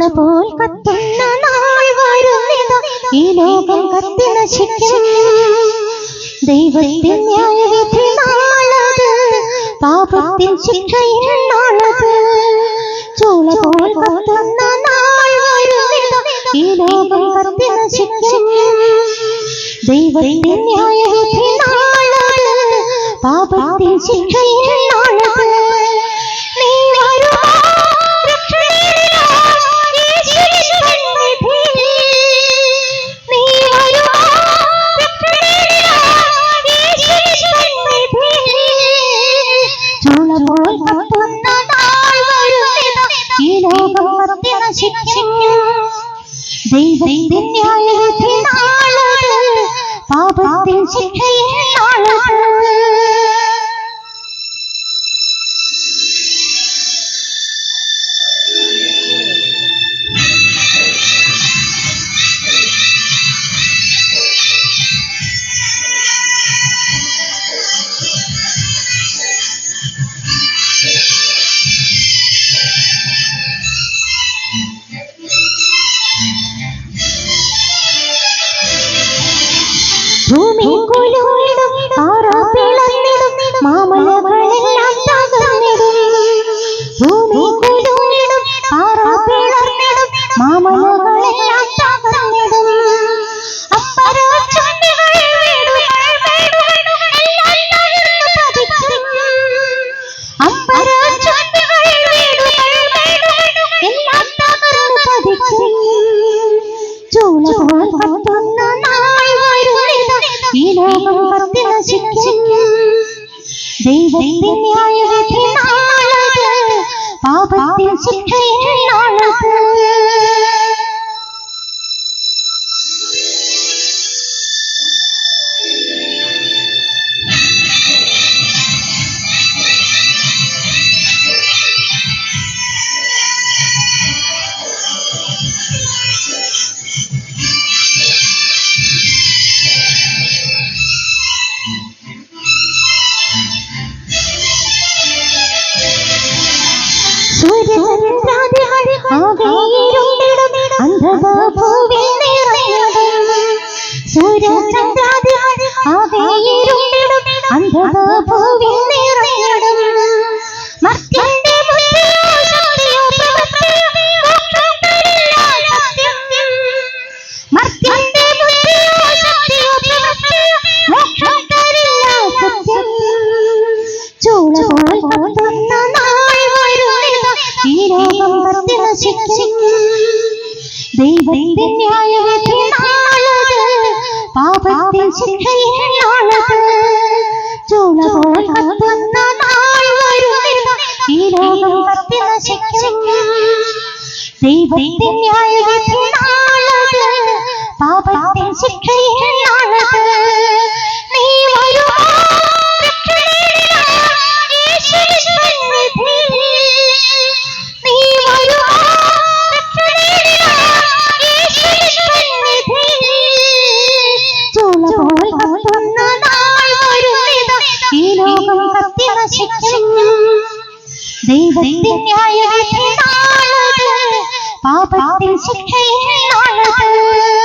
ചൂളപോൽ കത്തുന്ന നാൾ വരുന്നിതാ, ഈ ലോകം കത്തി നശിക്കും. ദൈവത്തിൻ ന്യായവിധി നാളത്, പാപത്തിൻ ശിക്ഷയിൻ നാളത്. ചൂളപോൽ കത്തുന്ന നാൾ വരുന്നിതാ, ഈ ലോകം കത്തി നശിക്കും. ദൈവത്തിൻ ന്യായവിധി നാളത്, പാപത്തിൻ ശിക്ഷയിൻ നാളത്. നീ വരുമോ ദൈവത്തിൻ ന്യായവിധി നാളത്, പാപത്തിൻ ശിക്ഷയിൻ നാളത്. ഭൂമി കുലുങ്ങിടും, പാറ പിളർന്നിടും, മാമലകളെല്ലാം തകർന്നിടും. ഭൂമി കുലുങ്ങിടും, പാറ പിളർന്നിടും, മാമലകളെല്ലാം തകർന്നിടും. അപ്പരചുണ്ടികൾ വീടുകൾ എല്ലാം തകർന്നു പതിക്കും. അപ്പരചുണ്ടികൾ വീടുകൾ എല്ലാം തകർന്നു പതിക്കും. ചൂളപോൽ കത്തുന്ന നാൾ വരുന്നിതാ, ഈ ലോകം കത്തി നശിക്കും. ദൈവത്തിൻ ന്യായവിധി നാളത്, പാപത്തിൻ ശിക്ഷയിൻ നാളത്. സൂര്യചന്ദ്രാദികൾ ആകെയിരുണ്ടിടും, അന്ധത ഭൂവിൽ നിറഞ്ഞിടും. സൂര്യചന്ദ്രാദികൾ ആകെയിരുണ്ടിടും, അന്ധത ഭൂവിൽ നിറഞ്ഞിടും. മർത്യന്റെ ബുദ്ധിയോ ശക്തിയോ പ്രവൃത്തിയോ മോക്ഷം തരില്ല സത്യം. മർത്യന്റെ ബുദ്ധിയോ ശക്തിയോ പ്രവൃത്തിയോ മോക്ഷം തരില്ല സത്യം. ചൂളപോൽ കത്തുന്ന നാൾ വരുന്നിതാ, ഈ ലോകം കത്തി നശിക്കും. ദൈവത്തിൻ ന്യായവിധി നാളത്, പാപത്തിൻ ശിക്ഷയിൻ നാളത്. ചൂളപോൽ കത്തുന്ന നാൾ വരുന്നിതാ, ഈ ലോകം കത്തി നശിക്കും. ദൈവത്തിൻ ന്യായവിധി നാളത്, പാപത്തിൻ ശിക്ഷയിൻ നാളത്. നീ വരുമോ ചൂളപോൽ കത്തുന്ന നാൾ വരുന്നിതാ, ഈ ലോകം കത്തി നശിക്കും. ദൈവത്തിൻ ന്യായവിധി നാളത്, പാപത്തിൻ ശിക്ഷയിൻ നാളത്.